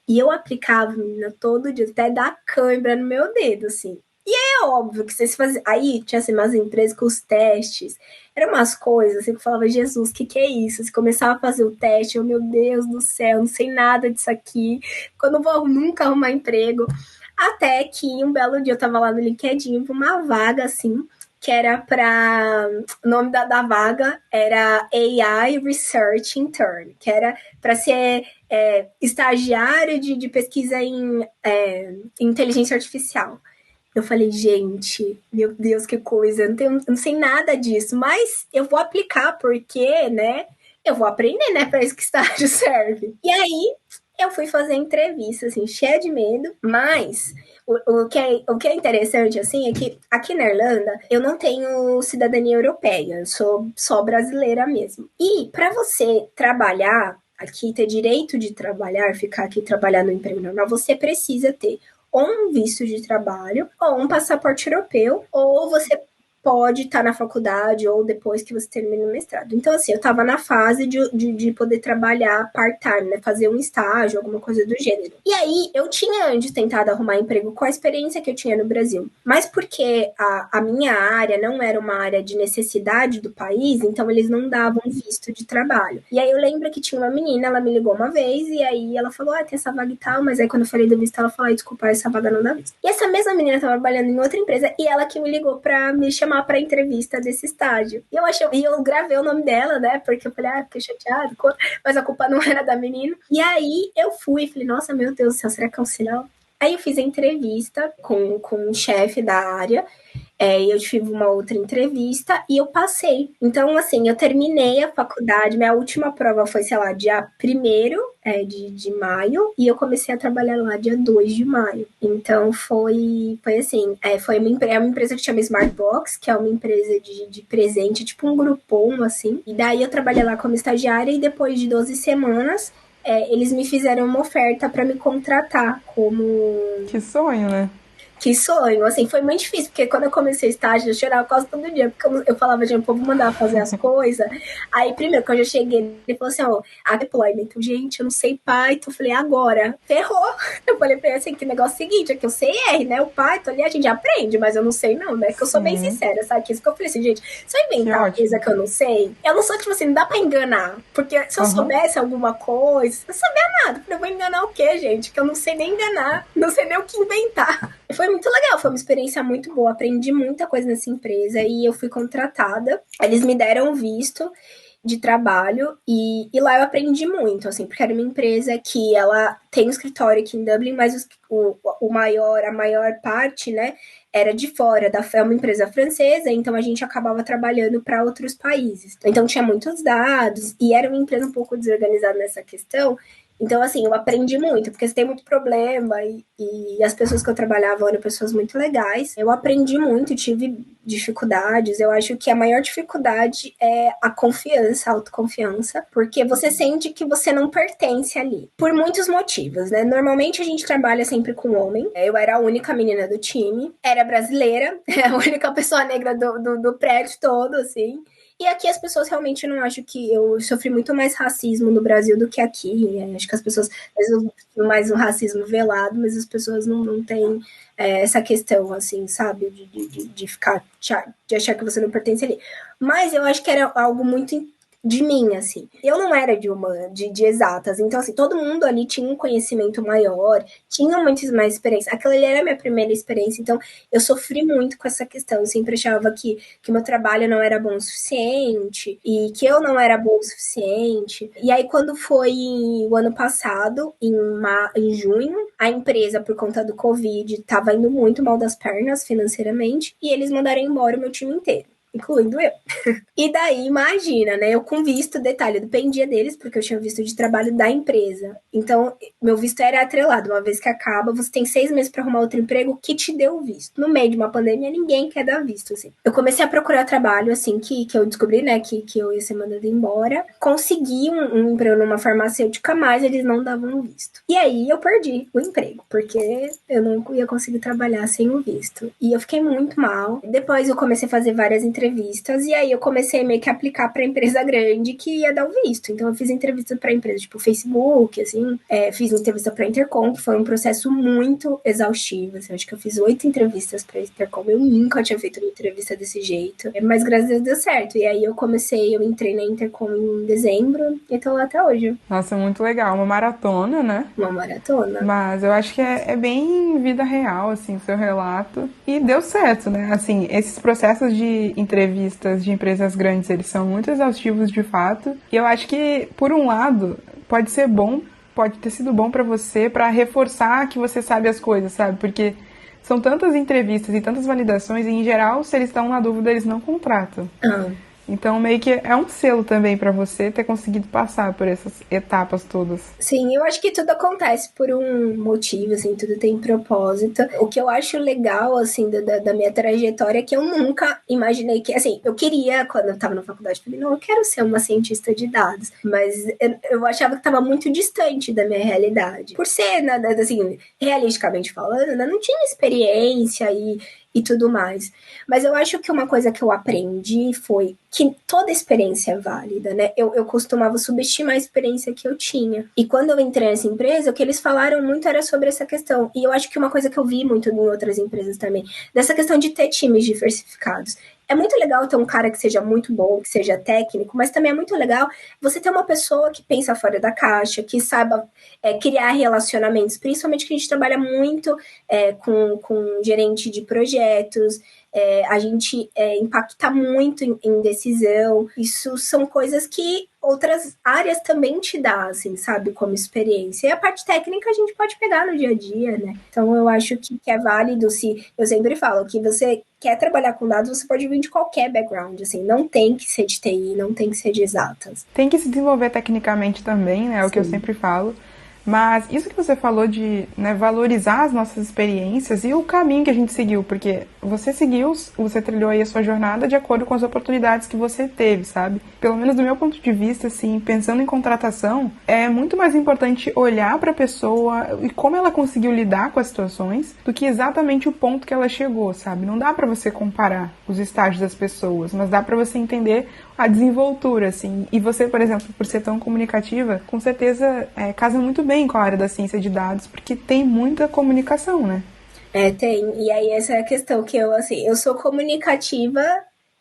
E eu aplicava, menina, todo dia, até dar cãibra no meu dedo, assim. E é óbvio que vocês faziam. Aí tinha assim, umas empresas com os testes. Eram umas coisas assim que eu falava, Jesus, o que é isso? Você começava a fazer o teste, eu, meu Deus do céu, não sei nada disso aqui. Quando eu vou nunca arrumar emprego. Até que um belo dia eu tava lá no LinkedIn, uma vaga assim, que era para. O nome da vaga era AI Research Intern, que era para ser estagiário de pesquisa em inteligência artificial. Eu falei, gente, meu Deus, que coisa, eu não sei nada disso, mas eu vou aplicar porque, né, eu vou aprender, né, para isso que estágio serve. E aí, eu fui fazer entrevista, assim, cheia de medo, mas o que é interessante, assim, é que aqui na Irlanda eu não tenho cidadania europeia, eu sou só brasileira mesmo. E para você trabalhar aqui, ter direito de trabalhar, ficar aqui trabalhar no emprego normal, você precisa ter ou um visto de trabalho, ou um passaporte europeu, ou você pode estar na faculdade ou depois que você termina o mestrado. Então, assim, eu estava na fase de poder trabalhar part-time, né? Fazer um estágio, alguma coisa do gênero. E aí, eu tinha antes tentado arrumar emprego com a experiência que eu tinha no Brasil. Mas porque a minha área não era uma área de necessidade do país, então eles não davam visto de trabalho. E aí, eu lembro que tinha uma menina, ela me ligou uma vez, e aí ela falou, tem essa vaga e tal, mas aí quando eu falei do visto, ela falou, desculpa, essa vaga não dá visto. E essa mesma menina estava trabalhando em outra empresa, e ela que me ligou pra me chamar para entrevista desse estágio. E eu gravei o nome dela, né? Porque eu falei, fiquei chateada, mas a culpa não era da menina. E aí eu fui e falei, nossa, meu Deus do céu, será que é um sinal? Aí eu fiz a entrevista com o chefe da área, eu tive uma outra entrevista e eu passei. Então, assim, eu terminei a faculdade, minha última prova foi, sei lá, dia 1º de maio, e eu comecei a trabalhar lá dia 2 de maio. Então, foi assim, foi uma empresa que chama Smartbox, que é uma empresa de presente, tipo um Groupon, assim. E daí eu trabalhei lá como estagiária e depois de 12 semanas, eles me fizeram uma oferta para me contratar como. Que sonho, né? Que sonho, assim, foi muito difícil, porque quando eu comecei o estágio, eu chorava quase todo dia, porque eu falava, gente, o povo mandava fazer as coisas. Aí, primeiro, quando eu cheguei, ele falou assim, deployment, gente, eu não sei Python. Eu falei, agora, ferrou. Eu falei pra ele assim, que negócio é o seguinte, é que eu sei R, né, o Python ali a gente aprende, mas eu não sei não, né, que eu sou bem sincera, sabe, que isso que eu falei assim, gente, se eu inventar uma coisa que eu não sei, eu não sou, tipo assim, não dá pra enganar, porque se eu soubesse alguma coisa, eu não sabia nada, eu vou enganar o quê, gente, que eu não sei nem enganar, não sei nem o que inventar. Foi muito legal, foi uma experiência muito boa, aprendi muita coisa nessa empresa e eu fui contratada. Eles me deram visto de trabalho e lá eu aprendi muito, assim, porque era uma empresa que ela tem um escritório aqui em Dublin, mas a maior parte, né, era de fora, é uma empresa francesa, então a gente acabava trabalhando para outros países. Então tinha muitos dados e era uma empresa um pouco desorganizada nessa questão. Então, assim, eu aprendi muito, porque você tem muito problema e as pessoas que eu trabalhava eram pessoas muito legais. Eu aprendi muito, tive dificuldades. Eu acho que a maior dificuldade é a confiança, a autoconfiança, porque você sente que você não pertence ali, por muitos motivos, né? Normalmente a gente trabalha sempre com homem. Eu era a única menina do time, era brasileira, a única pessoa negra do prédio todo, assim. E aqui as pessoas realmente não acham que eu sofri muito mais racismo no Brasil do que aqui. Acho que as pessoas, mais um racismo velado, mas as pessoas não têm essa questão, assim, sabe? De ficar, de achar que você não pertence ali. Mas eu acho que era algo muito de mim, assim. Eu não era de exatas, então, assim, todo mundo ali tinha um conhecimento maior, tinha muitas mais experiências. Aquela ali era a minha primeira experiência, então eu sofri muito com essa questão. Eu sempre achava que meu trabalho não era bom o suficiente e que eu não era bom o suficiente. E aí, quando foi o ano passado, em junho, a empresa, por conta do Covid, estava indo muito mal das pernas financeiramente e eles mandaram embora o meu time inteiro. incluindo eu. E daí, imagina, né? Eu com visto, detalhe, eu dependia deles, porque eu tinha visto de trabalho da empresa. Então, meu visto era atrelado. Uma vez que acaba, você tem 6 meses para arrumar outro emprego que te deu o visto. No meio de uma pandemia, ninguém quer dar visto, assim. Eu comecei a procurar trabalho, assim, que eu descobri, né, que eu ia ser mandada embora. Consegui um emprego numa farmacêutica, mas eles não davam visto. E aí, eu perdi o emprego, porque eu não ia conseguir trabalhar sem o visto. E eu fiquei muito mal. Depois, eu comecei a fazer várias entrevistas, e aí eu comecei meio que a aplicar para empresa grande que ia dar o visto. Então eu fiz entrevista para empresa tipo Facebook, assim, fiz entrevista para Intercom, que foi um processo muito exaustivo. Assim, acho que eu fiz 8 entrevistas para Intercom. Eu nunca tinha feito uma entrevista desse jeito, mas graças a Deus deu certo. E aí eu entrei na Intercom em dezembro e tô lá até hoje. Nossa, muito legal. Uma maratona, né? Uma maratona. Mas eu acho que é bem vida real, assim, seu relato. E deu certo, né? Assim, esses processos de entrevistas de empresas grandes, eles são muito exaustivos de fato. E eu acho que, por um lado, pode ser bom, pode ter sido bom pra você, pra reforçar que você sabe as coisas, sabe? Porque são tantas entrevistas e tantas validações, e em geral, se eles estão na dúvida, eles não contratam. Então, meio que é um selo também pra você ter conseguido passar por essas etapas todas. Sim, eu acho que tudo acontece por um motivo, assim, tudo tem propósito. O que eu acho legal, assim, da minha trajetória é que eu nunca imaginei que, assim, eu queria, quando eu tava na faculdade, eu falei, não, eu quero ser uma cientista de dados, mas eu achava que tava muito distante da minha realidade. Por ser, né, assim, realisticamente falando, né, não tinha experiência e tudo mais. Mas eu acho que uma coisa que eu aprendi foi que toda experiência é válida, né? Eu costumava subestimar a experiência que eu tinha. E quando eu entrei nessa empresa, o que eles falaram muito era sobre essa questão. E eu acho que uma coisa que eu vi muito em outras empresas também, dessa questão de ter times diversificados. É muito legal ter um cara que seja muito bom, que seja técnico, mas também é muito legal você ter uma pessoa que pensa fora da caixa, que saiba criar relacionamentos, principalmente que a gente trabalha muito com gerente de projetos, a gente impacta muito em decisão. Isso são coisas que outras áreas também te dá, assim, sabe, como experiência. E a parte técnica a gente pode pegar no dia a dia, né? Então eu acho que é válido se... Eu sempre falo que você quer trabalhar com dados, você pode vir de qualquer background, assim, não tem que ser de TI, não tem que ser de exatas. Tem que se desenvolver tecnicamente também, né? É o que eu sempre falo. Mas isso que você falou de, né, valorizar as nossas experiências e o caminho que a gente seguiu, porque você trilhou aí a sua jornada de acordo com as oportunidades que você teve, sabe? Pelo menos do meu ponto de vista, assim, pensando em contratação, é muito mais importante olhar para a pessoa e como ela conseguiu lidar com as situações do que exatamente o ponto que ela chegou, sabe? Não dá para você comparar os estágios das pessoas, mas dá para você entender a desenvoltura, assim. E você, por exemplo, por ser tão comunicativa, com certeza casa muito bem com a área da ciência de dados, porque tem muita comunicação, né? Tem. E aí essa é a questão que eu sou comunicativa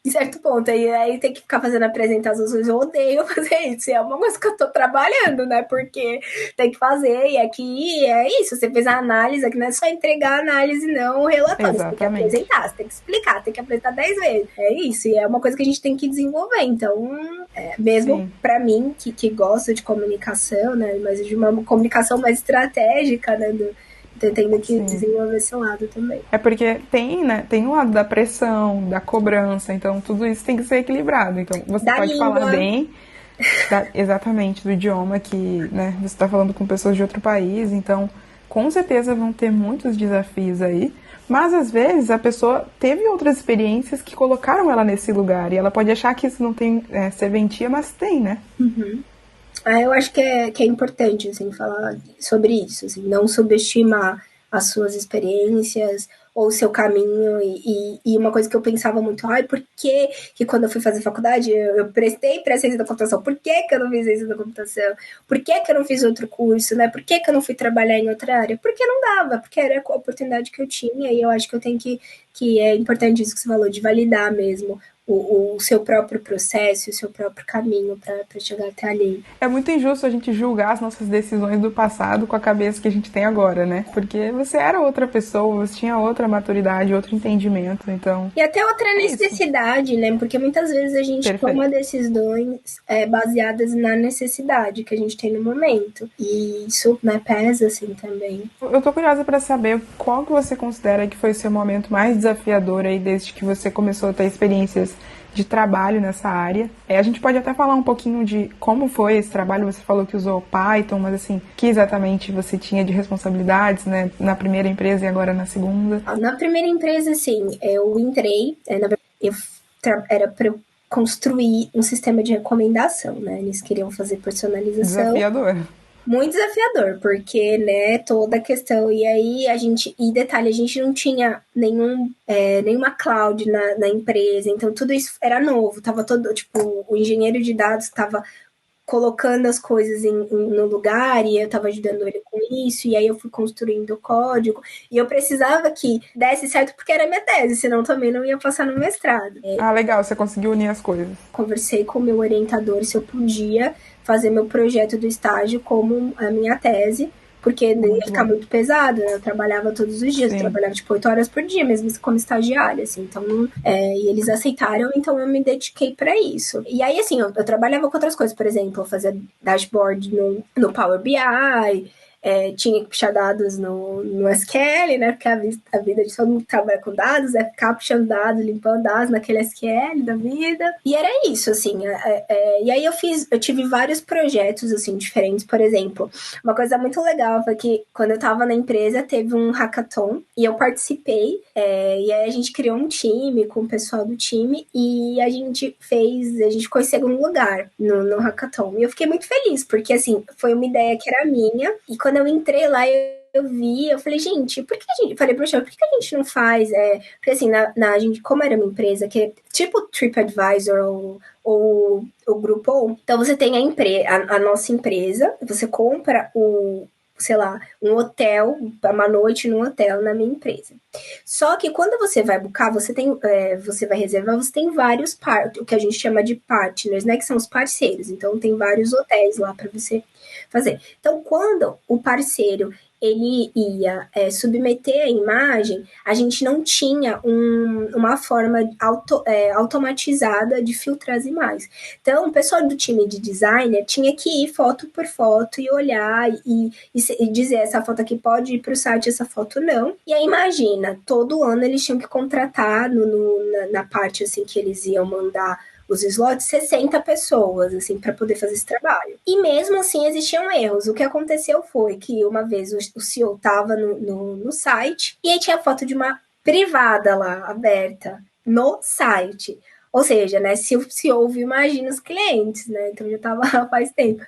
de certo ponto. Aí tem que ficar fazendo apresentações. Eu odeio fazer isso. É uma coisa que eu tô trabalhando, né? Porque tem que fazer. E aqui é isso. Você fez a análise, aqui não é só entregar a análise, não o relatório. Exatamente. Você tem que apresentar, você tem que explicar, tem que apresentar 10 vezes. É isso. E é uma coisa que a gente tem que desenvolver. Então, mesmo pra mim, que gosto de comunicação, né? Mas de uma comunicação mais estratégica, né? Tendo que desenvolver esse lado também. É porque tem o lado da pressão, da cobrança, então tudo isso tem que ser equilibrado. Então você pode falar bem, exatamente, do idioma que, né, você está falando com pessoas de outro país, então com certeza vão ter muitos desafios aí, mas às vezes a pessoa teve outras experiências que colocaram ela nesse lugar, e ela pode achar que isso não tem serventia, mas tem, né? Uhum. Eu acho que é importante, assim, falar sobre isso, assim, não subestimar as suas experiências ou o seu caminho. E uma coisa que eu pensava muito, por que quando eu fui fazer faculdade eu prestei para ciência da computação? Por que eu não fiz ciência da computação? Por que eu não fiz outro curso, né? Por que eu não fui trabalhar em outra área? Porque não dava, porque era a oportunidade que eu tinha. E eu acho que eu tenho que é importante isso que você falou, de validar mesmo o seu próprio processo, o seu próprio caminho para chegar até ali. É muito injusto a gente julgar as nossas decisões do passado com a cabeça que a gente tem agora, né? Porque você era outra pessoa, você tinha outra maturidade, outro entendimento, então... E até outra necessidade, né? Porque muitas vezes a gente toma decisões baseadas na necessidade que a gente tem no momento. E isso, né, pesa, assim, também. Eu tô curiosa para saber qual que você considera que foi o seu momento mais desafiador aí desde que você começou a ter experiências de trabalho nessa área. A gente pode até falar um pouquinho de como foi esse trabalho. Você falou que usou Python, mas assim, que exatamente você tinha de responsabilidades, né, na primeira empresa e agora na segunda? Na primeira empresa, assim, eu entrei, na verdade, era para eu construir um sistema de recomendação, né? Eles queriam fazer personalização. Desafiador. Muito desafiador, porque, né, toda a questão. E aí e detalhe, a gente não tinha nenhuma cloud na empresa, então tudo isso era novo, tava todo, tipo, o engenheiro de dados estava colocando as coisas no lugar e eu estava ajudando ele com isso, e aí eu fui construindo o código, e eu precisava que desse certo porque era minha tese, senão também não ia passar no mestrado. Ah, legal, você conseguiu unir as coisas. Conversei com o meu orientador se eu podia fazer meu projeto do estágio como a minha tese, porque ia ficar muito pesado, né? Eu trabalhava todos os dias, eu trabalhava tipo 8 horas por dia, mesmo como estagiária, assim, então, e eles aceitaram, então eu me dediquei para isso. E aí, assim, eu trabalhava com outras coisas, por exemplo, eu fazia dashboard no Power BI, tinha que puxar dados no SQL, né? Porque a vida de todo mundo que trabalha com dados é ficar puxando dados, limpando dados naquele SQL da vida. E era isso, assim. E aí eu tive vários projetos, assim, diferentes. Por exemplo, uma coisa muito legal foi que quando eu tava na empresa, teve um hackathon e eu participei. E aí a gente criou um time com o pessoal do time e a gente ficou em segundo lugar no hackathon. E eu fiquei muito feliz, porque, assim, foi uma ideia que era minha. E quando eu entrei lá, eu vi, eu falei, gente, por que a gente... Falei pro chefe, por que a gente não faz... Porque assim, a gente, como era uma empresa que é tipo TripAdvisor ou o Groupon, então você tem a nossa empresa, você compra sei lá, um hotel, uma noite num hotel na minha empresa. Só que quando você vai buscar, você vai reservar, você tem vários o que a gente chama de partners, né, que são os parceiros. Então tem vários hotéis lá para você fazer. Então, quando o parceiro ele ia submeter a imagem, a gente não tinha uma forma automatizada de filtrar as imagens. Então, o pessoal do time de designer tinha que ir foto por foto e olhar e dizer, essa foto aqui pode ir para o site, essa foto não. E aí, imagina, todo ano eles tinham que contratar na parte assim que eles iam mandar os slots, 60 pessoas, assim, para poder fazer esse trabalho. E mesmo assim existiam erros. O que aconteceu foi que uma vez o CEO estava no site e aí tinha a foto de uma privada lá, aberta, no site. Ou seja, né, se o CEO viu, imagina os clientes, né? Então já estava lá faz tempo.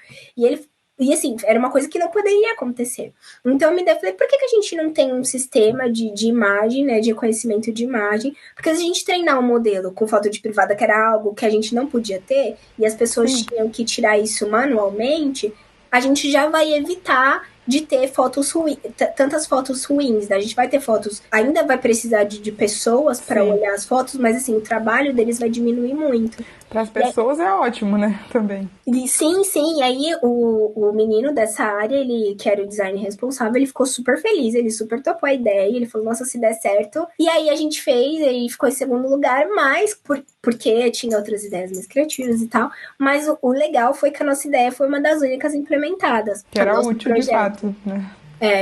E assim, era uma coisa que não poderia acontecer. Então eu me falei, por que a gente não tem um sistema de imagem, né, de reconhecimento de imagem? Porque se a gente treinar um modelo com foto de privada, que era algo que a gente não podia ter, e as pessoas tinham que tirar isso manualmente, a gente já vai evitar de ter fotos ruins, tantas fotos ruins, né? A gente vai ter fotos, ainda vai precisar de pessoas para olhar as fotos, mas assim, o trabalho deles vai diminuir muito. Para as pessoas é ótimo, né? Também. Sim. E aí o menino dessa área, ele que era o design responsável, ele ficou super feliz, ele super topou a ideia, ele falou, nossa, se der certo. E aí a gente fez, ele ficou em segundo lugar, mas porque tinha outras ideias mais criativas e tal. Mas o legal foi que a nossa ideia foi uma das únicas implementadas. Que era útil de fato, né?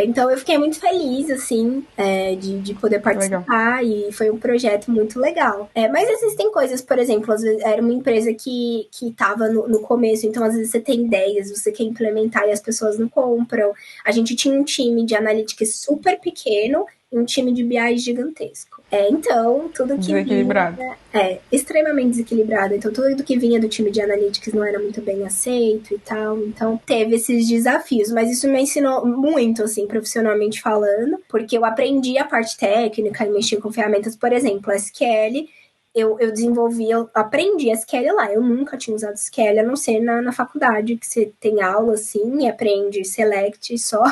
Então eu fiquei muito feliz, assim, de poder participar. Legal. E foi um projeto muito legal. Mas existem coisas, por exemplo, às vezes era uma empresa que estava no começo, então às vezes você tem ideias, você quer implementar e as pessoas não compram. A gente tinha um time de analytics super pequeno e um time de BI gigantesco. Então, tudo que desequilibrado. Vinha, extremamente desequilibrado. Então, tudo que vinha do time de analytics não era muito bem aceito e tal. Então, teve esses desafios. Mas isso me ensinou muito, assim, profissionalmente falando, porque eu aprendi a parte técnica e mexer com ferramentas, por exemplo, SQL. Eu aprendi SQL lá. Eu nunca tinha usado SQL, a não ser na faculdade, que você tem aula, assim, e aprende select só.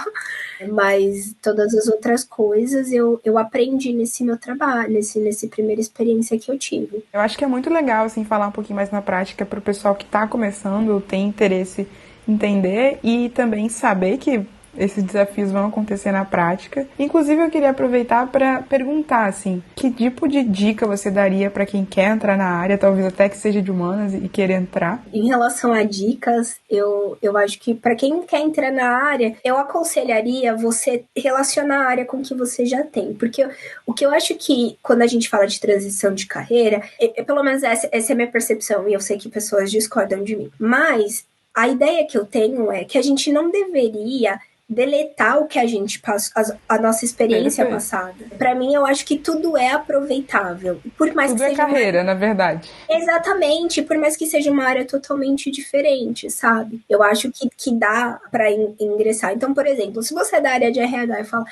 Mas todas as outras coisas eu aprendi nesse meu trabalho, nesse primeira experiência que eu tive. Eu acho que é muito legal, assim, falar um pouquinho mais na prática para o pessoal que está começando, tem interesse em entender e também saber que esses desafios vão acontecer na prática. Inclusive, eu queria aproveitar para perguntar, assim, que tipo de dica você daria para quem quer entrar na área, talvez até que seja de humanas e querer entrar? Em relação a dicas, eu acho que para quem quer entrar na área, eu aconselharia você relacionar a área com o que você já tem. Porque o que eu acho que, quando a gente fala de transição de carreira, pelo menos essa é a minha percepção, e eu sei que pessoas discordam de mim, mas a ideia que eu tenho é que a gente não deveria deletar o que a gente passou, a nossa experiência passada. Para mim, eu acho que tudo é aproveitável. Por mais tudo que seja carreira, na verdade. Exatamente, por mais que seja uma área totalmente diferente, sabe? Eu acho que dá para ingressar. Então, por exemplo, se você é da área de RH e fala,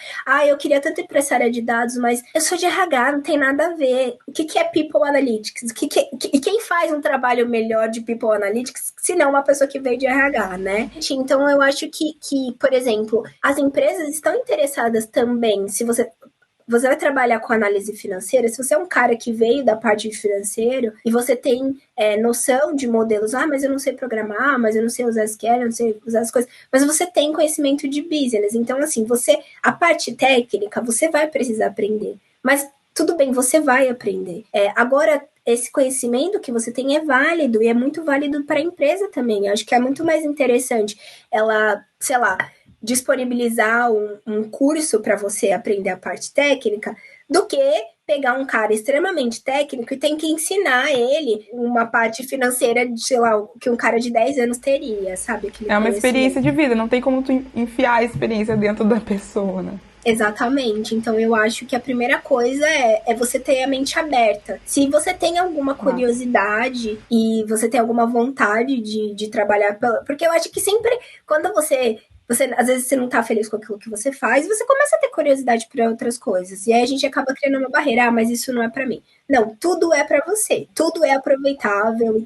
eu queria tanto ir para essa área de dados, mas eu sou de RH, não tem nada a ver. O que é People Analytics? E quem faz um trabalho melhor de People Analytics se não uma pessoa que veio de RH, né? Então, eu acho que, por exemplo, as empresas estão interessadas também, se você vai trabalhar com análise financeira, se você é um cara que veio da parte de financeiro e você tem noção de modelos, mas eu não sei programar, mas eu não sei usar SQL, eu não sei usar as coisas, mas você tem conhecimento de business, então assim, a parte técnica, você vai precisar aprender, mas tudo bem, você vai aprender. Agora, esse conhecimento que você tem é válido, e é muito válido para a empresa também, eu acho que é muito mais interessante ela, sei lá, disponibilizar um curso para você aprender a parte técnica do que pegar um cara extremamente técnico e tem que ensinar ele uma parte financeira, sei lá, que um cara de 10 anos teria, sabe? É uma experiência de vida, não tem como tu enfiar a experiência dentro da pessoa, né? Exatamente, então eu acho que a primeira coisa é você ter a mente aberta. Se você tem alguma curiosidade e você tem alguma vontade de trabalhar, porque eu acho que sempre, quando você às vezes você não tá feliz com aquilo que você faz, você começa a ter curiosidade para outras coisas. E aí a gente acaba criando uma barreira, mas isso não é para mim. Não, tudo é para você. Tudo é aproveitável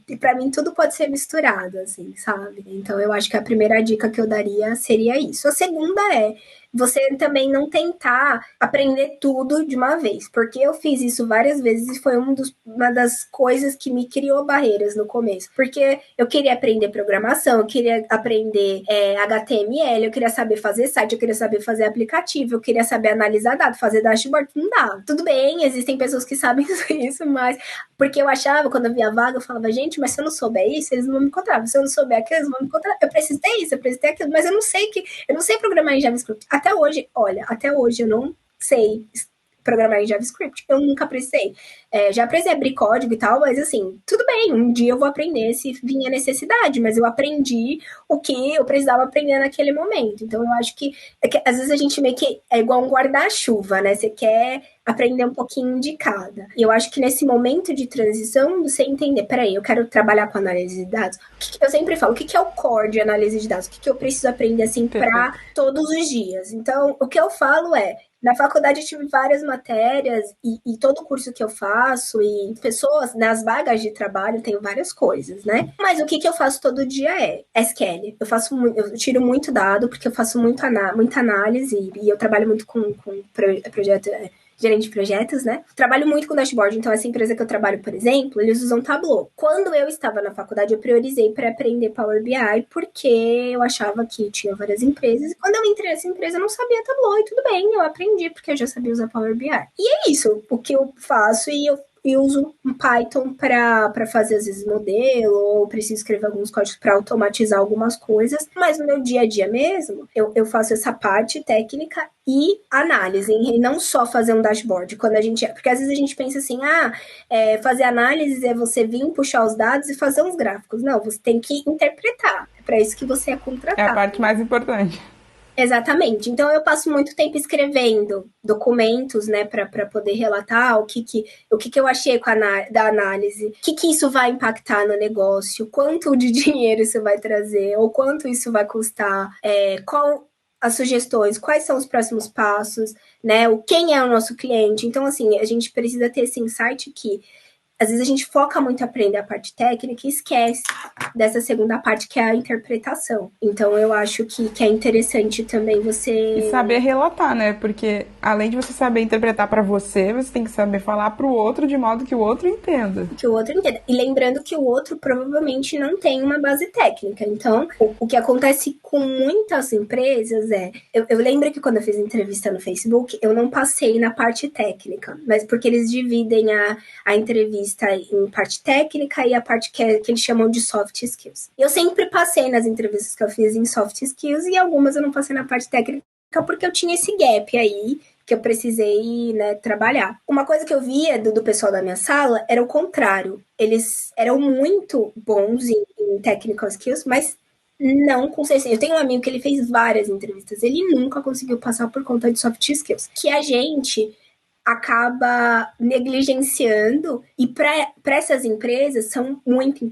e para mim tudo pode ser misturado, assim, sabe? Então eu acho que a primeira dica que eu daria seria isso. A segunda é você também não tentar aprender tudo de uma vez, porque eu fiz isso várias vezes e foi uma das coisas que me criou barreiras no começo, porque eu queria aprender programação, eu queria aprender HTML, eu queria saber fazer site, eu queria saber fazer aplicativo, eu queria saber analisar dados, fazer dashboard, não dá. Tudo bem, existem pessoas que sabem isso, mas porque eu achava, quando eu via vaga, eu falava, gente, mas se eu não souber isso, eles não vão me encontrar, se eu não souber aquilo, eles vão me encontrar, eu preciso ter isso, eu preciso ter aquilo, mas eu não sei programar em JavaScript. Até hoje eu não sei programar em JavaScript. Eu nunca precisei. Já precisei abrir código e tal, mas assim, tudo bem, um dia eu vou aprender se vinha necessidade, mas eu aprendi o que eu precisava aprender naquele momento. Então eu acho que às vezes a gente meio que é igual um guarda-chuva, né? Você quer aprender um pouquinho de cada. E eu acho que nesse momento de transição, você entender, peraí, eu quero trabalhar com análise de dados. Eu sempre falo, o que é o core de análise de dados? O que eu preciso aprender, assim, para todos os dias? Então, o que eu falo na faculdade eu tive várias matérias e todo curso que eu faço e pessoas, nas vagas de trabalho, tem várias coisas, né? Mas o que eu faço todo dia é SQL. Eu tiro muito dado, porque eu faço muita análise e eu trabalho muito com projeto... gerente de projetos, né? Trabalho muito com dashboard, então essa empresa que eu trabalho, por exemplo, eles usam Tableau. Quando eu estava na faculdade, eu priorizei para aprender Power BI, porque eu achava que tinha várias empresas, e quando eu entrei nessa empresa, eu não sabia Tableau, e tudo bem, eu aprendi, porque eu já sabia usar Power BI. E é isso, o que eu faço, e eu uso um Python para fazer, às vezes, modelo, ou preciso escrever alguns códigos para automatizar algumas coisas, mas no meu dia a dia mesmo, eu faço essa parte técnica e análise, e não só fazer um dashboard. Porque às vezes a gente pensa assim, fazer análise é você vir, puxar os dados e fazer uns gráficos. Não, você tem que interpretar. É para isso que você é contratado. É a parte mais importante. Exatamente. Então, eu passo muito tempo escrevendo documentos, né, para poder relatar o que eu achei da análise, o que isso vai impactar no negócio, quanto de dinheiro isso vai trazer, ou quanto isso vai custar, qual as sugestões, quais são os próximos passos, né, quem é o nosso cliente. Então, assim, a gente precisa ter esse insight que às vezes a gente foca muito em aprender a parte técnica e esquece dessa segunda parte, que é a interpretação. Então, eu acho que é interessante também você... E saber relatar, né? Porque além de você saber interpretar pra você, você tem que saber falar pro outro de modo que o outro entenda. Que o outro entenda. E lembrando que o outro provavelmente não tem uma base técnica. Então, o que acontece com muitas empresas é... Eu lembro que quando eu fiz entrevista no Facebook, eu não passei na parte técnica, mas porque eles dividem a entrevista em parte técnica e a parte que eles chamam de soft skills. Eu sempre passei nas entrevistas que eu fiz em soft skills e algumas eu não passei na parte técnica porque eu tinha esse gap aí que eu precisei, né, trabalhar. Uma coisa que eu via do pessoal da minha sala era o contrário. Eles eram muito bons em technical skills, mas não consegui. Eu tenho um amigo que ele fez várias entrevistas, ele nunca conseguiu passar por conta de soft skills, que a gente acaba negligenciando, e para essas empresas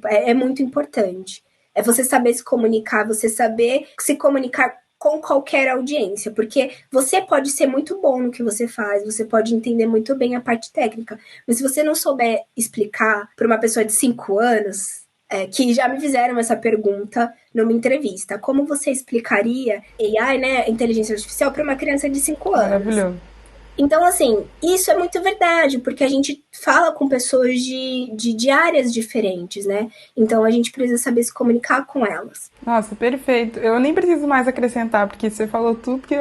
é muito importante. É você saber se comunicar, você saber se comunicar com qualquer audiência, porque você pode ser muito bom no que você faz, você pode entender muito bem a parte técnica, mas se você não souber explicar para uma pessoa de 5 anos, que já me fizeram essa pergunta numa entrevista, como você explicaria AI, né, inteligência artificial, para uma criança de 5 anos? Maravilhoso. Então, assim, isso é muito verdade, porque a gente fala com pessoas de áreas diferentes, né? Então, a gente precisa saber se comunicar com elas. Nossa, perfeito. Eu nem preciso mais acrescentar, porque você falou tudo que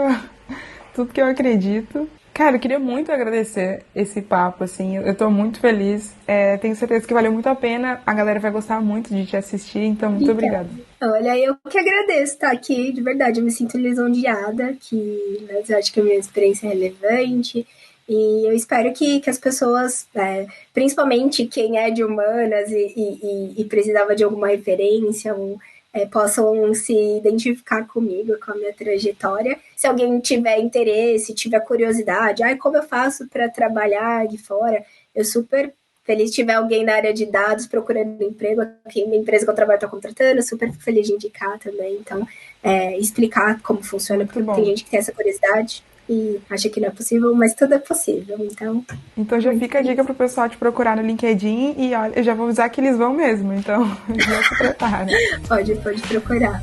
eu acredito. Cara, eu queria muito agradecer esse papo, assim, eu tô muito feliz. Tenho certeza que valeu muito a pena, a galera vai gostar muito de te assistir, então muito obrigada. Olha, eu que agradeço estar aqui, de verdade, eu me sinto lisonjeada, mas eu acho que a minha experiência é relevante, e eu espero que as pessoas, principalmente quem é de humanas e precisava de alguma referência, possam se identificar comigo, com a minha trajetória. Se alguém tiver interesse, tiver curiosidade, como eu faço para trabalhar de fora, eu super feliz. Se tiver alguém na área de dados procurando emprego, aqui uma empresa que eu trabalho está contratando, super feliz de indicar também. Então, explicar como funciona, porque tem gente que tem essa curiosidade e acha que não é possível, mas tudo é possível. Então já fica a dica pro pessoal te procurar no LinkedIn e olha, eu já vou avisar que eles vão mesmo, então já se prepara. Pode procurar.